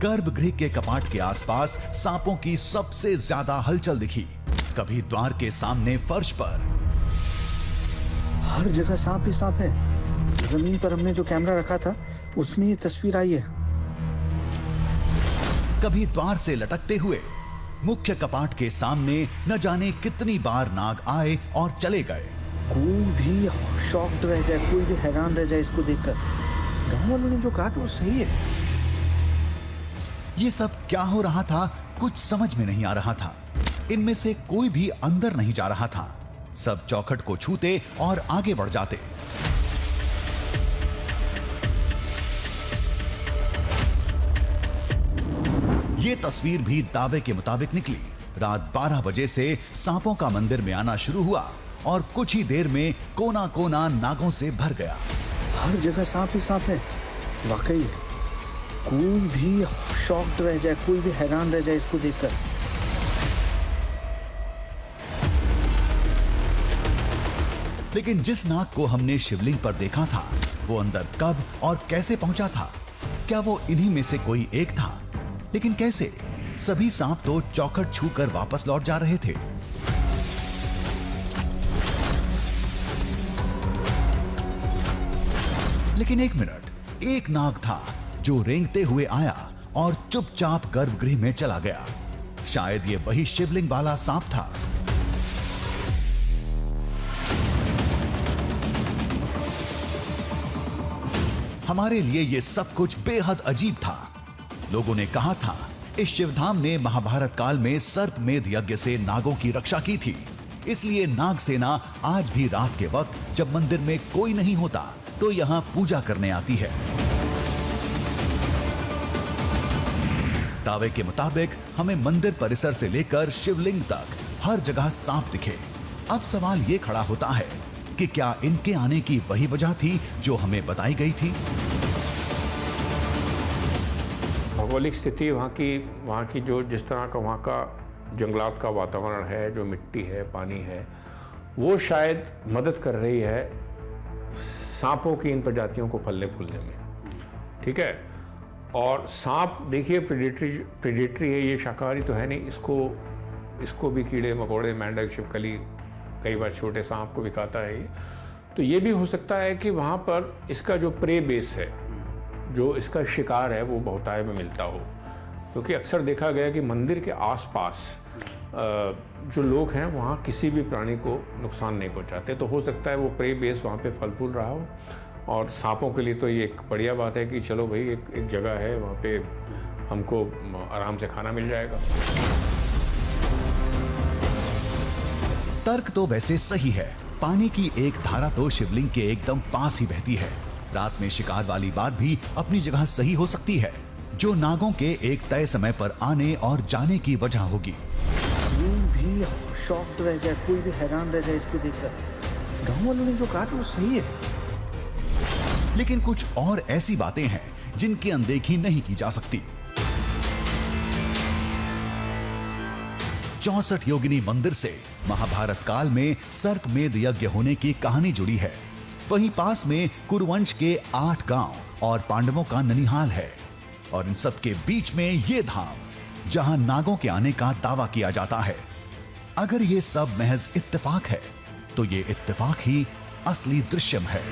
गर्भगृह के कपाट के आसपास सांपों की सबसे ज्यादा हलचल दिखी। कभी द्वार के सामने फर्श पर, हर जगह सांप ही सांप है। जमीन पर हमने जो कैमरा रखा था उसमें ये तस्वीर आई है। कभी द्वार से लटकते हुए। मुख्य कपाट के सामने न जाने कितनी बार नाग आए और चले गए। कोई भी शॉक्ड रह जाए, कोई भी हैरान रह जाए इसको देखकर। गांव वालों ने जो कहा था वो सही है। ये सब क्या हो रहा था कुछ समझ में नहीं आ रहा था। इनमें से कोई भी अंदर नहीं जा रहा था। सब चौखट को छूते और आगे बढ़ जाते। ये तस्वीर भी दावे के मुताबिक निकली। रात 12 बजे से सांपों का मंदिर में आना शुरू हुआ और कुछ ही देर में कोना कोना नागों से भर गया। हर जगह सांप ही सांप है। वाकई कोई भी शॉक्ड रह जाए, कोई भी हैरान रह जाए इसको देखकर। लेकिन जिस नाग को हमने शिवलिंग पर देखा था वो अंदर कब और कैसे पहुंचा था? क्या वो इन्हीं में से कोई एक था? लेकिन कैसे? सभी सांप तो चौखट छूकर वापस लौट जा रहे थे। लेकिन एक मिनट, एक नाग था जो रेंगते हुए आया और चुपचाप गर्भगृह में चला गया। शायद ये वही शिवलिंग वाला सांप था। हमारे लिए ये सब कुछ बेहद अजीब था। लोगों ने कहा था इस शिवधाम ने महाभारत काल में सर्पमेध यज्ञ से नागों की रक्षा की थी, इसलिए नाग सेना आज भी रात के वक्त जब मंदिर में कोई नहीं होता तो यहां पूजा करने आती है। दावे के मुताबिक हमें मंदिर परिसर से लेकर शिवलिंग तक हर जगह सांप दिखे। अब सवाल ये खड़ा होता है कि क्या इनके आने की वही वजह थी जो हमें बताई गई थी? भौगोलिक स्थिति वहाँ की जो जिस तरह का वहाँ का जंगलात का वातावरण है, जो मिट्टी है, पानी है, वो शायद मदद कर रही है सांपों की इन प्रजातियों को फलने फूलने में। ठीक है। और सांप देखिए प्रेडेटरी है, ये शाकाहारी तो है नहीं। इसको भी कीड़े मकोड़े, मेंढक, छिपकली, कई बार छोटे सांप को भी खाता है ये। तो ये भी हो सकता है कि वहाँ पर इसका जो प्रे बेस है, जो इसका शिकार है, वो बहुतायत में मिलता हो। क्योंकि अक्सर देखा गया कि मंदिर के आसपास जो लोग हैं वहाँ किसी भी प्राणी को नुकसान नहीं पहुँचाते। तो हो सकता है वो प्रे बेस वहाँ पे फल फूल रहा हो। और सांपों के लिए तो ये एक बढ़िया बात है कि चलो भाई एक जगह है, वहाँ पे हमको आराम से खाना मिल जाएगा। तर्क तो वैसे सही है। पानी की एक धारा तो शिवलिंग के एकदम पास ही बहती है। रात में शिकार वाली बात भी अपनी जगह सही हो सकती है, जो नागों के एक तय समय पर आने और जाने की वजह होगी। कोई भी शॉक्ड रह जाए, कोई भी हैरान रह जाए इसको देखकर। गांव वालों ने जो कहा था वो सही है। लेकिन कुछ और ऐसी बातें हैं जिनकी अनदेखी नहीं की जा सकती। 64 योगिनी मंदिर से महाभारत काल में सर्पमेध यज्ञ होने की कहानी जुड़ी है। वहीं पास में कुरुवंश के 8 गांव और पांडवों का ननिहाल है। और इन सब के बीच में ये धाम जहां नागों के आने का दावा किया जाता है। अगर ये सब महज इत्तेफाक है तो ये इत्तेफाक ही असली दृश्यम है।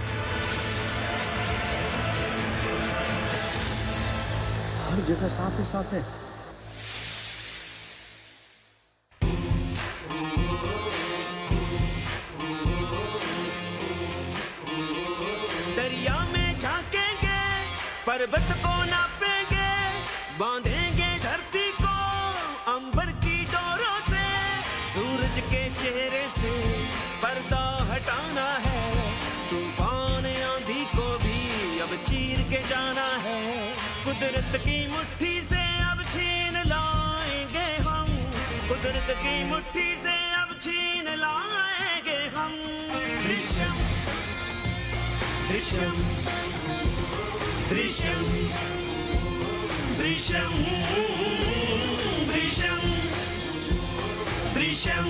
हर जगह सांप ही सांप है। दरिया में झांकेंगे, पर्वत को नापेंगे, बांधेंगे धरती को अंबर की डोरों से। सूरज के चेहरे से पर्दा हटाना है, तूफान आंधी को भी अब चीर के जाना है। कुदरत की मुट्ठी से अब छीन लाएंगे हम, कुदरत की मुट्ठी से अब छीन लाएंगे हम। दृश्यम दृश्यम दृश्यम दृश्यम दृश्यम दृश्यम